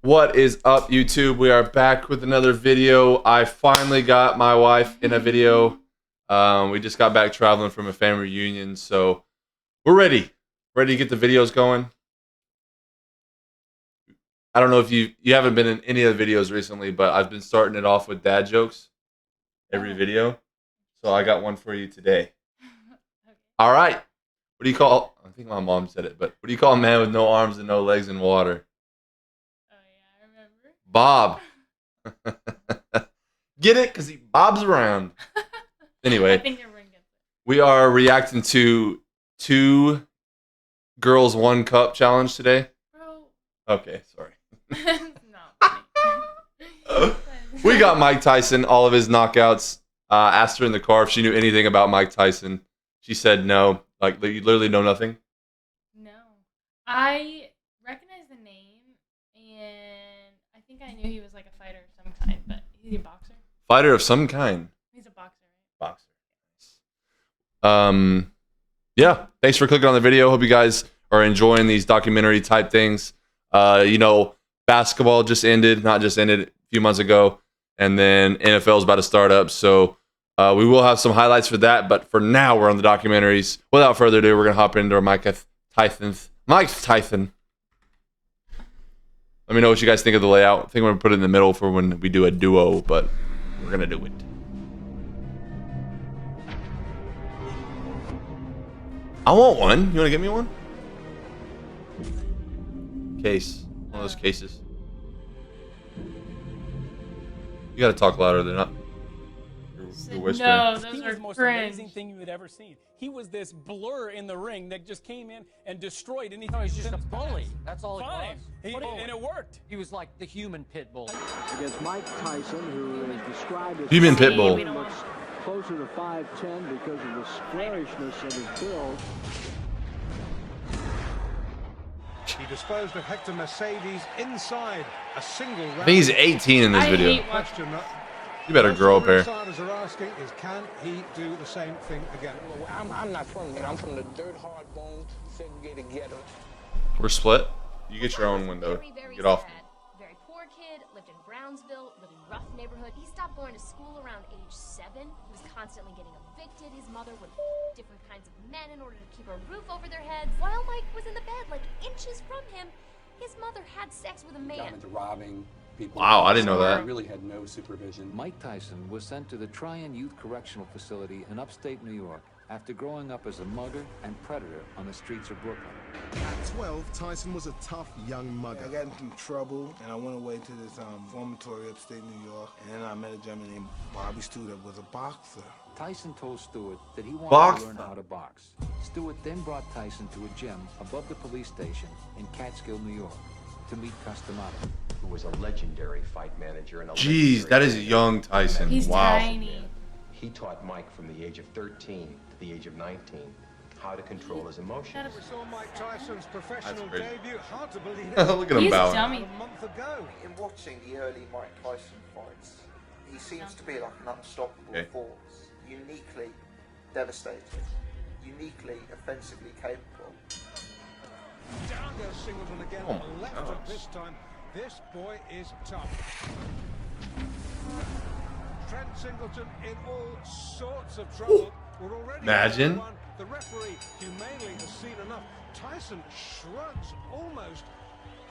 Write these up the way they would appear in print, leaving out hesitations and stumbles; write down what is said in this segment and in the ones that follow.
What is up, YouTube? We are back with another video. I finally got my wife in a video. We just got back traveling from a family reunion, so we're ready to get the videos going. I don't know if you haven't been in any of the videos recently, but I've been starting it off with dad jokes every video. So I got one for you today. Okay. All right. What do you call? I think my mom said it, but what do you call a man with no arms and no legs in water? Oh yeah, I remember. Bob. Get it? Because he bobs around. I Anyway, think everyone gets we are reacting to 2 girls 1 cup challenge today. it. Bro. Okay, sorry. It's not funny. We got Mike Tyson, all of his knockouts. Asked her in the car if she knew anything about Mike Tyson. She said no. Like, you literally know nothing? No. I recognize the name, and I think I knew he was like a fighter of some kind, but he's a boxer. Fighter of some kind. He's a boxer, right? Boxer. Yeah, thanks for clicking on the video. Hope you guys are enjoying these documentary type things. Basketball just ended, not just ended, a few months ago, and then NFL is about to start up, so we will have some highlights for that, but for now we're on the documentaries. Without further ado, we're gonna hop into our Mike Tyson. Let me know what you guys think of the layout. I think we're gonna put it in the middle for when we do a duo, but we're gonna do it. I want one. You wanna get me one? Case. One of those cases. You gotta talk louder. They're not. You're whispering. No, those He are was the most cringe. amazing thing you had ever seen. He was this blur in the ring that just came in and destroyed anything. No, he's just a bully. That's all Fine. he was. And it worked. He was like the human pit bull. Against Mike Tyson, who is described as Human pit bull. We don't want- closer to 5'10" because of the squarishness of his build. He disposed of Hector Mercedes inside a single round. I think he's 18 in this I video. hate watching. Question that You better grow up here. insiders are asking is, can he do the same thing again? I'm not from here. I'm from the dirt, hard-boned, segregated ghetto. We're split. You get your own window. Very Get off. sad. Very poor kid, lived in Brownsville, lived in a rough neighborhood. He stopped going to school around age 7. He was constantly getting evicted. His mother would different kinds of men in order to keep a roof over their heads. While Mike was in the bed, like inches from him, his mother had sex with a Got man. into robbing people. Wow, I didn't know that. He really had no supervision. Mike Tyson was sent to the Tryon Youth Correctional Facility in upstate New York after growing up as a mugger and predator on the streets of Brooklyn. At 12, Tyson was a tough young mugger. I got into trouble, and I went away to this reformatory upstate New York, and I met a gentleman named Bobby Stu that was a boxer. Tyson told Stewart that he wanted Box? to learn how to box. Stewart then brought Tyson to a gym above the police station in Catskill, New York, to meet Customato. Who was a legendary fight manager and a Jeez, that is young Tyson. He's Wow. tiny. He taught Mike from the age of 13 to the age of 19 how to control his emotions. We saw Mike Tyson's professional crazy. debut. Hard to believe Look at him He's bowing. dummy. a month ago. In watching the early Mike Tyson fights, he seems to be like an unstoppable Okay. force, uniquely devastating, uniquely offensively capable. Down goes Singleton again, Oh my left gosh. hook this time. This boy is tough. Trent Singleton in all sorts of trouble. We're already Imagine. on one. The referee humanely has seen enough. Tyson shrugs almost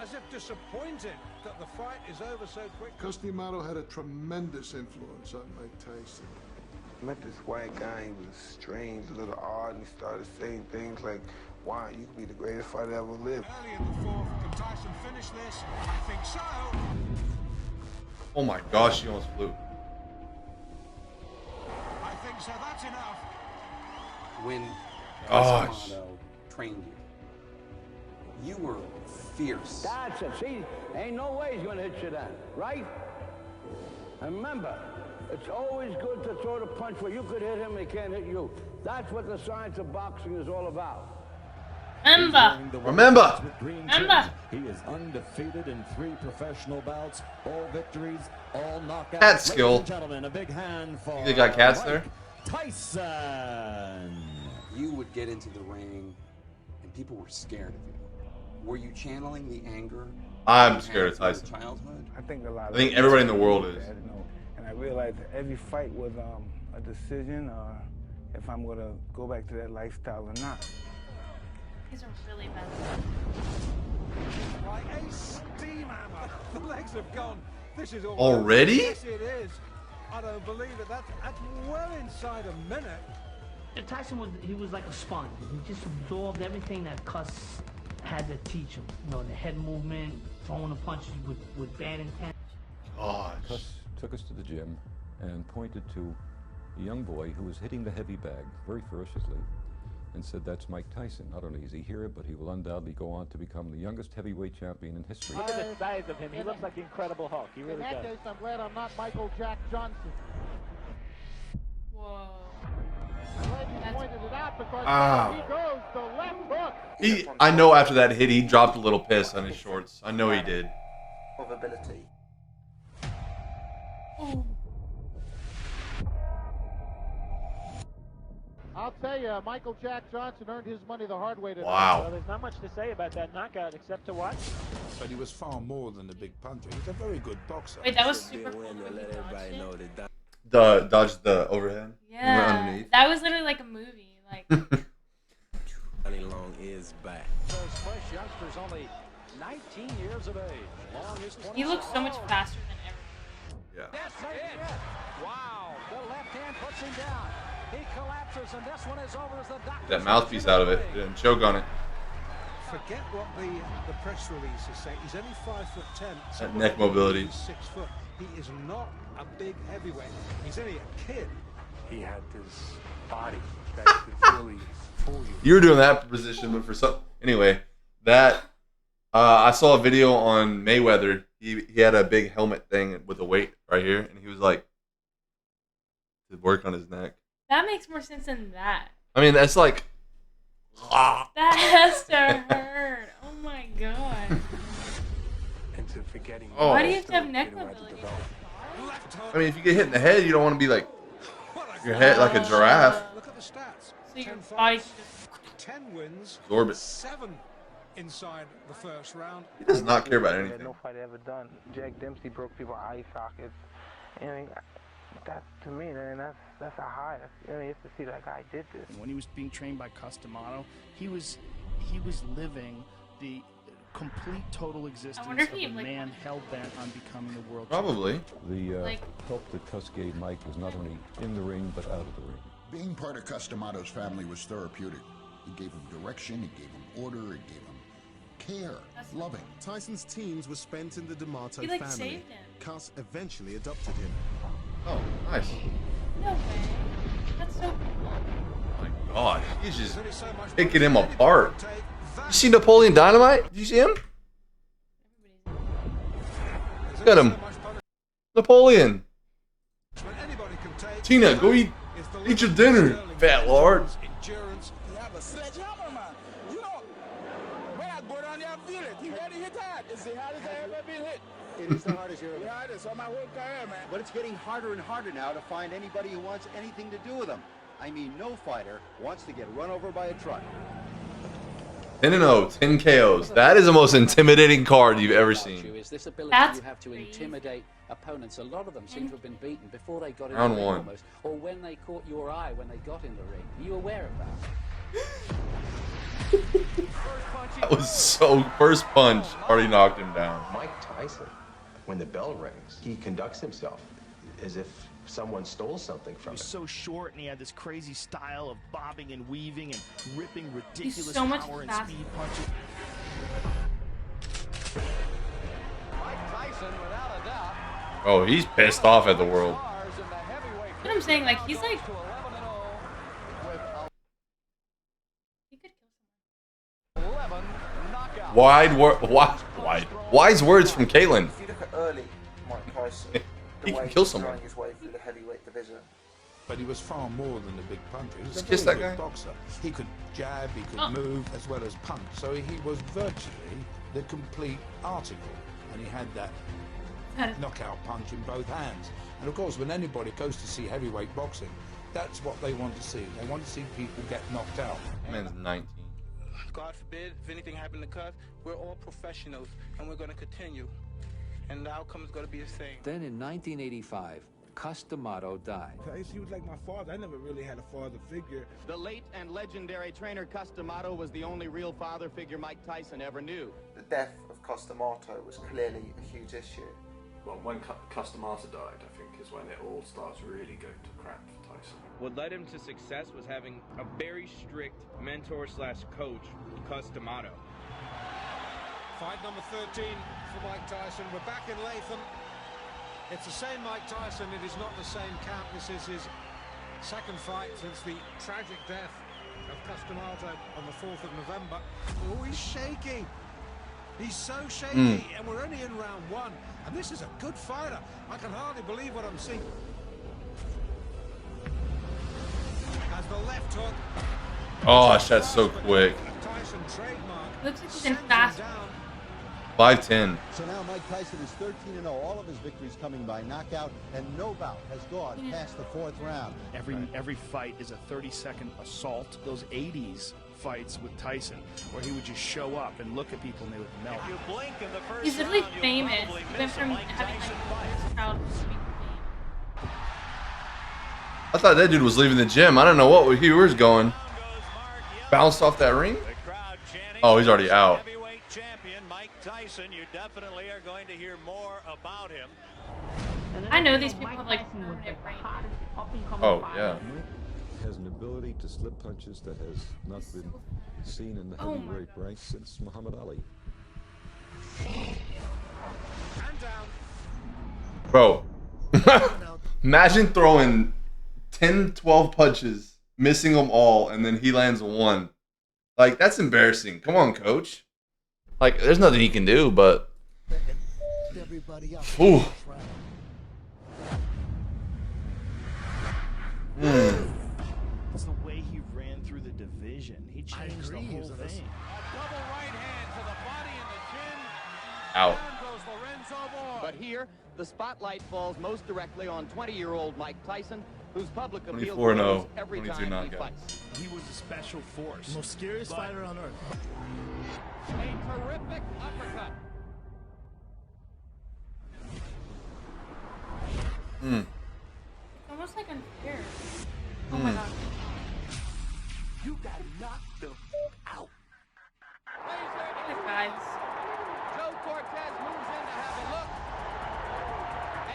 as if disappointed that the fight is over so quick. Customato had a tremendous influence on Mike Tyson. I met this white guy, he was strange, a little odd, and he started saying things like, wow, you could be the greatest fighter ever lived. Early in the fourth, can Tyson finish this? I think so. Oh my gosh, he almost flew. I think so. That's enough. When Gosh. Customato trained you, you were fierce. That's it. See, ain't no way he's gonna hit you then, right? And remember, it's always good to throw the punch where you could hit him and he can't hit you. That's what the science of boxing is all about. Remember. He is undefeated in 3 professional bouts, all victories, all knockouts. Cat skill. Ladies and gentlemen, a big hand for They got cats there? Tyson. You would get into the ring, and people were scared of you. Were you channeling the anger I'm scared of Tyson. I think a lot. I think everybody in the world is. You know, and I realized that every fight was a decision, if I'm gonna go back to that lifestyle or not. These are really bad. Like a steam hammer. The legs have gone. This is all already? Yes, it is. I don't believe it. That's well inside a minute. Tyson was like a sponge. He just absorbed everything that Cuss had to teach him. You know, the head movement, throwing the punches with bad intent. Cuss took us to the gym and pointed to a young boy who was hitting the heavy bag very ferociously and said, "That's Mike Tyson. Not only is he here, but he will undoubtedly go on to become the youngest heavyweight champion in history." Look at the size of him. He looks like the Incredible Hulk. He really does. In that case, I'm glad I'm not Michael Jack Johnson. Whoa. Pointed it out because Ah. he goes the left hook. I know after that hit, he dropped a little piss on his shorts. I know he did. Of ability. Oh. I'll tell you, Michael Jack Johnson earned his money the hard way tonight. Wow. Well, there's not much to say about that knockout except to watch. But he was far more than a big puncher. He's a very good boxer. Wait, that was super cool. Dodged the overhead. Yeah. Underneath. That was literally like a movie. Like. Johnny Long is back. Those fresh youngsters only 19 years of age. Long is 20. He looks so much faster than ever. Yeah. That's it. Wow. The left hand puts him down. He collapses, and this one is over as the doctor. That mouthpiece out of it. Didn't choke on it. Forget what the press release is saying. He's only 5'10". That neck mobility. He's 6 foot. He is not a big heavyweight. He's only a kid. He had this body that could really fool you. You were doing that position, but for some anyway, that I saw a video on Mayweather. He had a big helmet thing with a weight right here, and he was like to work on his neck. That makes more sense than that. I mean, that's like that has to hurt. Oh my god. And to forgetting. Oh. Why do you have to have neck mobility? I mean, if you get hit in the head, you don't want to be like your head like a giraffe. Look at the stats. So your body just 10 wins. Absorb it. 7 inside the first round. He does not care about anything. No fight ever done. Jack Dempsey broke people's eye sockets. I mean, that to me, man, that's a high. You know, you have to see that guy did this. When he was being trained by Customato, he was living the complete total existence of a man hell-bent on becoming the world Probably. The help that Cuss gave Mike was not only in the ring, but out of the ring. Being part of Customato's family was therapeutic. He gave him direction, he gave him order, he gave him care, loving. Tyson's teens were spent in the D'Amato He, like, family. saved him. Cuss eventually adopted him. Oh, nice. No way. That's so cool. Oh my God, he's just picking him apart. You see Napoleon Dynamite? Did you see him? Look at him. Napoleon. Tina, go eat your dinner, fat lord. It is the hardest year. The hardest on my whole career, man. But it's getting harder and harder now to find anybody who wants anything to do with them. I mean, no fighter wants to get run over by a truck. 10-0, 10 KOs. That is the most intimidating card you've ever seen. Is this ability That's you have to intimidate opponents. A lot of them seem to have been beaten before they got in Round the ring one. almost, or when they caught your eye when they got in the ring. Are you aware of that? That was so first punch already knocked him down. Mike Tyson, when the bell rings, he conducts himself as if someone stole something from He was him. so short, and he had this crazy style of bobbing and weaving and ripping ridiculous so much power and faster. speed punches. Mike Tyson, without a doubt. Oh, he's pissed off at the world. That's what I'm saying. Like, he's like. He could kill Wise words from Caitlin. If you look at early Mike Tyson, He the way can he kill was someone. throwing his way through the heavyweight division. But he was far more than a big puncher. He was Just a kiss very that good guy. boxer. He could jab, he could move, as well as punch. So he was virtually the complete article. And he had that knockout punch in both hands. And of course, when anybody goes to see heavyweight boxing, that's what they want to see. They want to see people get knocked out. Man's 19. God forbid, if anything happened to Cus, we're all professionals, and we're going to continue. And the outcome is going to be the same. Then in 1985, Cus D'Amato died. He was like my father. I never really had a father figure. The late and legendary trainer Cus D'Amato was the only real father figure Mike Tyson ever knew. The death of Cus D'Amato was clearly a huge issue. Well, when Cus D'Amato died, I think, is when it all starts really going to crap for Tyson. What led him to success was having a very strict mentor/coach, Cus D'Amato. Fight number 13 for Mike Tyson. We're back in Latham. It's the same Mike Tyson. It is not the same camp. This is his second fight since the tragic death of Cus D'Amato on the 4th of November. Oh, he's shaky. He's so shaky, and we're only in round 1. And this is a good fighter. I can hardly believe what I'm seeing. As the left hook. Oh, that's so quick. Tyson trademark. Looks like he's in fast. 5'10". So now Mike Tyson is 13-0. All of his victories coming by knockout, and no bout has gone past the 4th round. Every fight is a 30-second assault. Those 80s fights with Tyson, where he would just show up and look at people and they would melt. If you blink in the first He's literally round, you'll famous. probably He went miss a from Mike having Tyson like fight. this crowd to being I thought that dude was leaving the gym. I don't know what he was going. Bounced off that ring? Oh, he's already out. Heavyweight champion Mike Tyson. You definitely are going to hear more about him. I know these people have like permanent brain. Oh, yeah. Mike has an ability to slip punches that has not been seen in the heavyweight ranks since Muhammad Ali. Bro, imagine throwing 10, 12 punches, missing them all, and then he lands one. Like, that's embarrassing. Come on, coach. Like, there's nothing he can do, but... Ooh. It's the way he ran through the division. He changed the whole thing. A double right hand to the body and the chin. Out. Down goes Lorenzo Boy. But here, the spotlight falls most directly on 20-year-old Mike Tyson, whose public appeal 24-0, grows every 22 time he knockouts. fights. He was a special force. Most scariest fighter on earth. A terrific uppercut. Almost like unfair. Oh my god. You got knocked the out. Good guys. Joe Cortez moves in to have a look.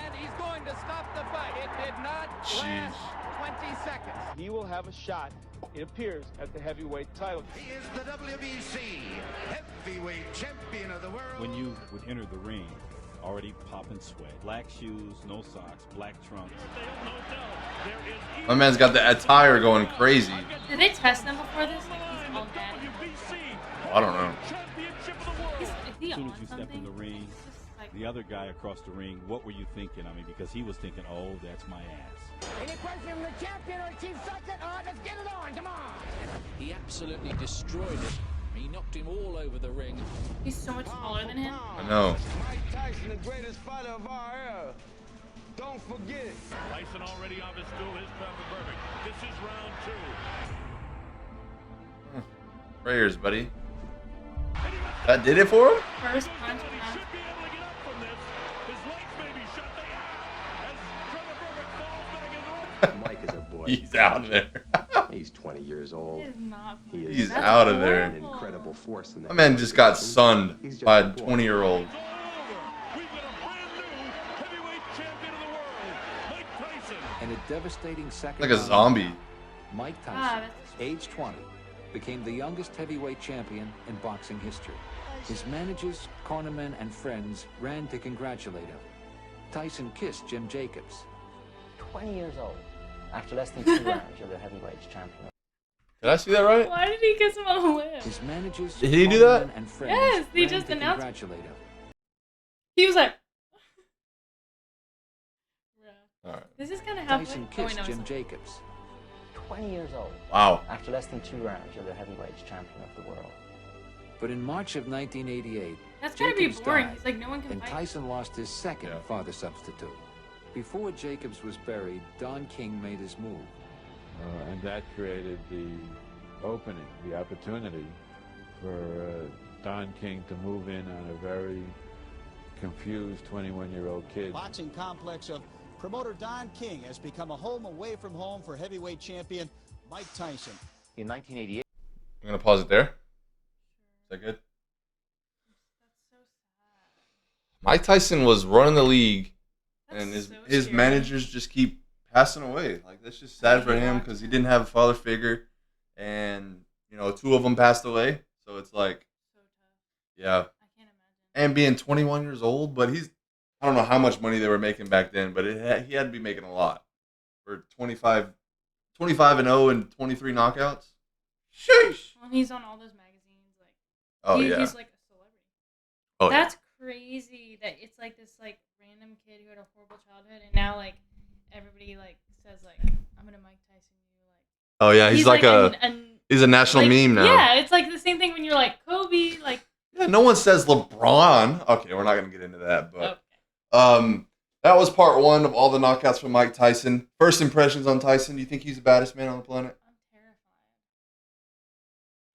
And he's going to stop the fight. It did not last 20 seconds. He will have a shot, it appears, at the heavyweight title. He is the WBC heavyweight champion of the world. When you would enter the ring, already popping sweat, black shoes, no socks, black trunks. My man's got the attire going crazy. Did they test them before this? Like he's all dead. I don't know. Is he As soon on as you step in something? the ring, the other guy across the ring, what were you thinking? I mean, because he was thinking, oh, that's my ass. Any question from the champion or Chief Sergeant? All right, let's get it on. Come on. He absolutely destroyed it. He knocked him all over the ring. He's so much smaller than him. I know. Mike Tyson, the greatest fighter of our era. Don't forget it. Tyson already on his stool. His time for perfect. This is round 2. Prayers, buddy. That did it for him? First punch. Mike is a boy. He's out of there. He's 20 years old. He He He's is out of there. an incredible force in that. My man just got sunned He's just by a a boy. 20-year-old. In a devastating second Like a round zombie. knockout, Mike Tyson, age 20, became the youngest heavyweight champion in boxing history. His managers, cornermen, and friends ran to congratulate him. Tyson kissed Jim Jacobs. 20 years old. After less than 2 rounds, you're the heavyweight champion. Did I see that right? Why did he kiss him on the lips? His managers, Did he do that? cornermen, and friends Yes, he ran just to announced. congratulate him. He was like. Alright. This is kind of how. Tyson Oh, wait, kissed no, Jim it's Jacobs. 20 years old. Wow. After less than 2 rounds, you're the heavyweight champion of the world. But in March of 1988, That's gotta be Jacobs boring. died, He's like, no one can and fight. Tyson lost his second father substitute. Before Jacobs was buried, Don King made his move. And that created the opening, the opportunity for Don King to move in on a very confused 21-year-old kid. Boxing complex of promoter Don King has become a home away from home for heavyweight champion Mike Tyson. In 1988. I'm going to pause it there. Is that good? Mike Tyson was running the league, and his managers just keep passing away. Like, that's just sad for him because he didn't have a father figure, and, you know, 2 of them passed away. So it's like, yeah. And being 21 years old, but I don't know how much money they were making back then, but he had to be making a lot for 25-0 and 23 knockouts. Sheesh. Well, he's on all those magazines. Like, he's like a celebrity. Oh, that's crazy. That it's like this like random kid who had a horrible childhood, and now like everybody like says like I'm gonna Mike Tyson you. Like, oh yeah, he's like he's a national meme now. Yeah, it's like the same thing when you're like Kobe, like. Yeah, no one says LeBron. Okay, we're not gonna get into that, but that was part 1 of all the knockouts from Mike Tyson. First impressions on Tyson. Do you think he's the baddest man on the planet? I'm terrified.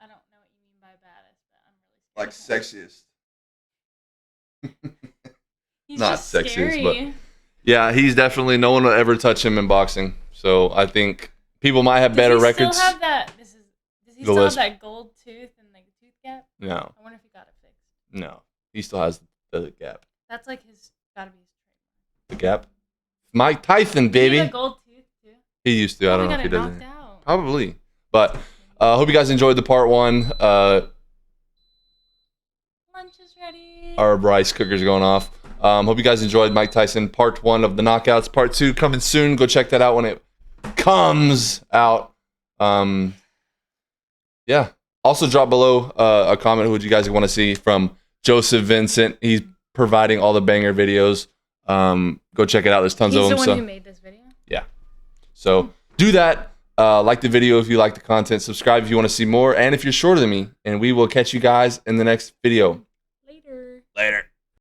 I don't know what you mean by baddest, but I'm really scared. Like sexiest. He's Not just sexiest, scary. but yeah, he's definitely no one will ever touch him in boxing. So I think people might have better records. Does he still have that? Does he still have that gold tooth and like tooth gap? No. I wonder if he got it fixed. No, he still has the gap. That's like his gotta be his trademark. The gap. Mike Tyson, baby. He had a gold tooth too. He used to. I don't know if he knocked does. Out. Probably. But hope you guys enjoyed the part 1. Lunch is ready. Our rice cooker's going off. Hope you guys enjoyed Mike Tyson part 1 of the knockouts. Part 2 coming soon. Go check that out when it comes out. Yeah. Also drop below a comment who would you guys want to see from Joseph Vincent. He's providing all the banger videos. Go check it out. There's tons of them. He's the one who made this video? Yeah. So do that. Like the video if you like the content. Subscribe if you want to see more. And if you're shorter than me. And we will catch you guys in the next video. Later. Later.